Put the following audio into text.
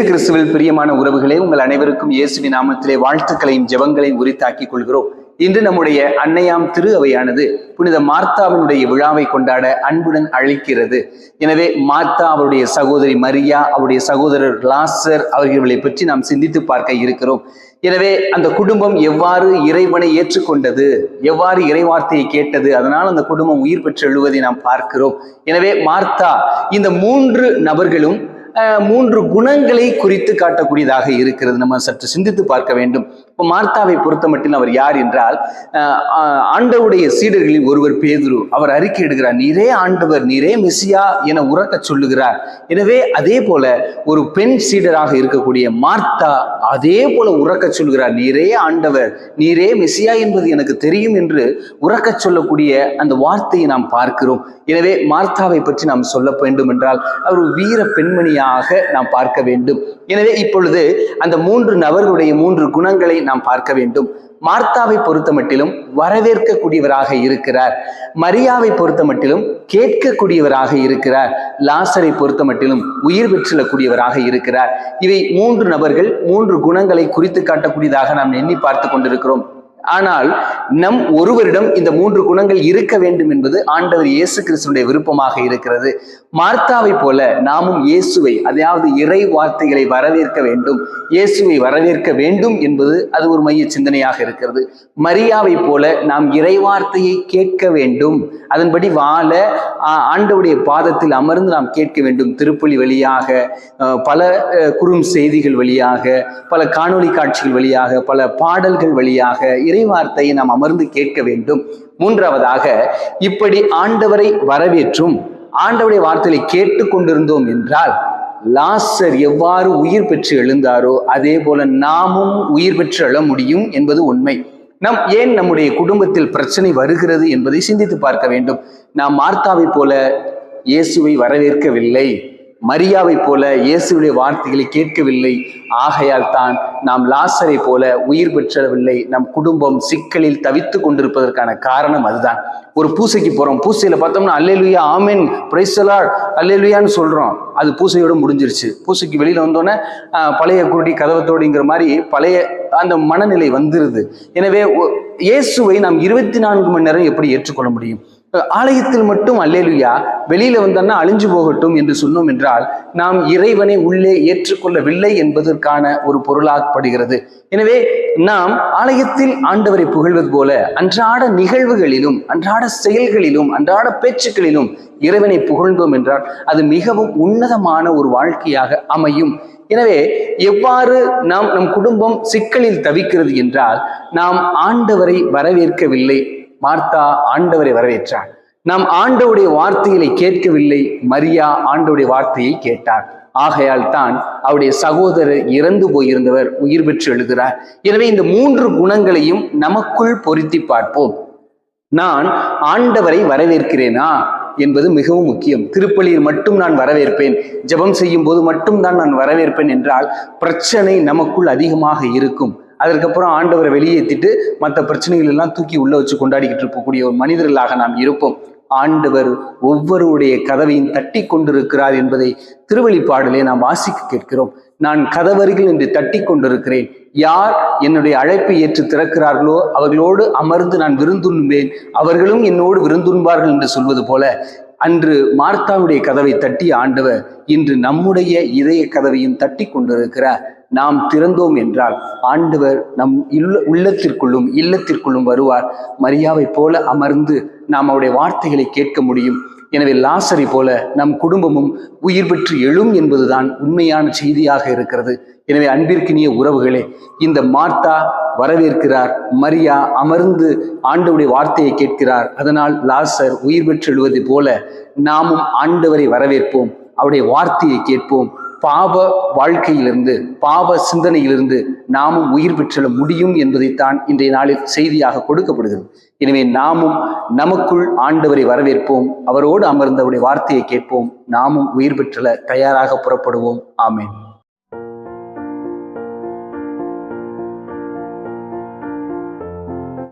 இயேசு கிறிஸ்துவில் பிரியமான உறவுகளே, உங்கள் அனைவருக்கும் இயேசுவின் நாமத்திலே வாழ்த்துக்களையும் ஜெபங்களையும் உரித்தாக்கிக் கொள்கிறோம். இன்று நம்முடைய அன்னையாம் திரு அவையானது புனித மார்த்தாவினுடைய விழாவை கொண்டாட அன்புடன் அழைக்கிறது. எனவே மார்த்தா, அவருடைய சகோதரி மரியா, அவருடைய சகோதரர் லாசர் அவர்களை பற்றி நாம் சிந்தித்து பார்க்க இருக்கிறோம். எனவே அந்த குடும்பம் எவ்வாறு இறைவனை ஏற்றுக்கொண்டது, எவ்வாறு இறைவார்த்தையை கேட்டது, அதனால் அந்த குடும்பம் உயிர் பெற்று எழுவதை நாம் பார்க்கிறோம். எனவே மார்த்தா, இந்த 3 நபர்களும் 3 குணங்களை குறித்து காட்டக்கூடியதாக இருக்கிறது. நம்ம சற்று சிந்தித்து பார்க்க வேண்டும். இப்போ மார்த்தாவை பொறுத்த மட்டும் அவர் யார் என்றால், ஆண்டவருடைய சீடர்களில் ஒருவர் பேதுரு. அவர் அறிக்கை இடுகிறார், நீரே ஆண்டவர், நீரே மெசியா என உரக்க சொல்லுகிறார். எனவே அதே போல ஒரு பெண் சீடராக இருக்கக்கூடிய மார்த்தா அதே போல உரக்க சொல்கிறார், நீரே ஆண்டவர், நீரே மெசியா என்பது எனக்கு தெரியும் என்று உரக்க சொல்லக்கூடிய அந்த வார்த்தையை நாம் பார்க்கிறோம். எனவே மார்த்தாவை பற்றி நாம் சொல்ல வேண்டும் என்றால் அவர் வீர பெண்மணியாக நாம் பார்க்க வேண்டும். எனவே இப்பொழுது அந்த 3 நபர்களுடைய 3 குணங்களை நாம் பார்க்க வேண்டும். மார்த்தாவை பொறுத்த மட்டிலும் வரவேற்கக்கூடியவராக இருக்கிறார். மரியாவை பொறுத்த மட்டிலும் கேட்கக்கூடியவராக இருக்கிறார். லாசரை பொறுத்த மட்டிலும் உயிர் பெற்றக்கூடியவராக இருக்கிறார். இவை 3 நபர்கள் 3 குணங்களை குறித்து காட்டக்கூடியதாக நாம் எண்ணி பார்த்து கொண்டிருக்கிறோம். ஆனால் நம் ஒருவரிடம் இந்த 3 குணங்கள் இருக்க வேண்டும் என்பது ஆண்டவர் இயேசு கிறிஸ்துவினுடைய விருப்பமாக இருக்கிறது. மார்த்தாவை போல நாமும் இயேசுவை, அதாவது இறை வார்த்தைகளை வரவேற்க வேண்டும், இயேசுவை வரவேற்க வேண்டும் என்பது அது ஒரு மைய சிந்தனையாக இருக்கிறது. மரியாவை போல நாம் இறை வார்த்தையை கேட்க வேண்டும், அதன்படி வாழ ஆண்டவருடைய பாதத்தில் அமர்ந்து நாம் கேட்க வேண்டும். திருப்பலி வழியாக, பல குறும் செய்திகள் வழியாக, பல காணொளி காட்சிகள் வழியாக, பல பாடல்கள் வழியாக இறை வார்த்தையை நாம் அமர்ந்து கேட்க வேண்டும். 3வதாக, இப்படி ஆண்டவரை வரவேற்றும் ஆண்டவருடைய வார்த்தையை கேட்டு கொண்டிருந்தோம் என்றால், லாசர் எவ்வாறு உயிர் பெற்று எழுந்தாரோ அதே போல நாமும் உயிர் பெற்று எழ முடியும் என்பது உண்மை. ஏன் நம்முடைய குடும்பத்தில் பிரச்சனை வருகிறது என்பதை சிந்தித்து பார்க்க வேண்டும். நாம் மார்த்தாவை போல இயேசுவை வரவேற்கவில்லை, மரியாவை போல இயேசுடைய வார்த்தைகளை கேட்கவில்லை. ஆகையால் தான் நாம் லாசரை போல உயிர் பெற்றவில்லை. நம் குடும்பம் சிக்கலில் தவித்து கொண்டிருப்பதற்கான காரணம் அதுதான். ஒரு பூசைக்கு போறோம், பூசையில பார்த்தோம்னா அல்லேலூயா, ஆமென், பிரைஸ் தி லார்ட், அல்லேலூயான்னு சொல்றோம். அது பூசையோட முடிஞ்சிருச்சு. பூசைக்கு வெளியில வந்தோன்னே பழைய குருடி கதவத்தோடுங்கிற மாதிரி பழைய அந்த மனநிலை வந்துருது. எனவே இயேசுவை நாம் 24 மணி நேரம் எப்படி ஏற்றுக்கொள்ள முடியும்? ஆலயத்தில் மட்டும் அல்லேலூயா, வெளியில வந்தோம்னா அழிஞ்சு போகட்டும் என்று சொன்னோம் என்றால் நாம் இறைவனை உள்ளே ஏற்றுக்கொள்ளவில்லை என்பதற்கான ஒரு பொருளாகப்படுகிறது. எனவே நாம் ஆலயத்தில் ஆண்டவரை புகழ்வது போல அன்றாட நிகழ்வுகளிலும், அன்றாட செயல்களிலும், அன்றாட பேச்சுக்களிலும் இறைவனை புகழ்ந்தோம் என்றால் அது மிகவும் உன்னதமான ஒரு வாழ்க்கையாக அமையும். எனவே எவ்வாறு நம் குடும்பம் சிக்கலில் தவிக்கிறது என்றால், நாம் ஆண்டவரை வரவேற்கவில்லை. மார்த்தா ஆண்டவரை வரவேற்றார். நாம் ஆண்டவருடைய வார்த்தைகளை கேட்கவில்லை. மரியா ஆண்டவருடைய வார்த்தையை கேட்டார். ஆகையால் தான் அவருடைய சகோதரர் இறந்து போயிருந்தவர் உயிர் பெற்று எழுகிறார். எனவே இந்த 3 குணங்களையும் நமக்குள் பொருத்தி பார்ப்போம். நான் ஆண்டவரை வரவேற்கிறேனா என்பது மிகவும் முக்கியம். திருப்பலியில் மட்டும் நான் வரவேற்பேன், ஜெபம் செய்யும் போது மட்டும் தான் நான் வரவேற்பேன் என்றால் பிரச்சனை நமக்குள் அதிகமாக இருக்கும். அதற்கப்புறம் ஆண்டவரை வெளியேற்றிட்டு மற்ற பிரச்சனைகள் எல்லாம் தூக்கி உள்ள வச்சு கொண்டாடிக்கிட்டு இருக்கக்கூடிய ஒரு மனிதர்களாக நாம் இருப்போம். ஆண்டவர் ஒவ்வொருடைய கதவையும் தட்டி கொண்டிருக்கிறார் என்பதை திருவெளிப்பாடிலே நாம் வாசிக்க கேட்கிறோம். நான் கதவருகில் என்று தட்டி கொண்டிருக்கிறேன், யார் என்னுடைய அழைப்பை ஏற்று திறக்கிறார்களோ அவர்களோடு அமர்ந்து நான் விருந்துண்பேன், அவர்களும் என்னோடு விருந்துண்பார்கள் என்று சொல்வது போல, அன்று மார்த்தாவுடைய கதவை தட்டிய ஆண்டவர் இன்று நம்முடைய இதய கதவையும் தட்டி கொண்டிருக்கிறார். நாம் திறந்தோம் என்றால் ஆண்டவர் நம் உள்ளத்திற்குள்ளும் இல்லத்திற்குள்ளும் வருவார். மரியாவை போல அமர்ந்து நாம் அவருடைய வார்த்தைகளை கேட்க முடியும். எனவே லாசரை போல நம் குடும்பமும் உயிர் பெற்று எழும் என்பதுதான் உண்மையான செய்தியாக இருக்கிறது. எனவே அன்பிற்கினிய உறவுகளே, இந்த மார்த்தா வரவேற்கிறார், மரியா அமர்ந்து ஆண்டவருடைய வார்த்தையை கேட்கிறார். அதனால் லாசர் உயிர் பெற்று எழுவது போல நாமும் ஆண்டவரை வரவேற்போம், அவருடைய வார்த்தையை கேட்போம். பாவ வாழ்க்கையிலிருந்து, பாவ சிந்தனையிலிருந்து நாமும் உயிர் பெற்றெழ முடியும் என்பதைத்தான் இன்றைய நாளில் செய்தியாக கொடுக்கப்படுகிறது. எனவே நாமும் நமக்குள் ஆண்டவரை வரவேற்போம், அவரோடு அமர்ந்தவருடைய வார்த்தையை கேட்போம், நாமும் உயிர் பெற்றெழ தயாராக புறப்படுவோம். ஆமென்.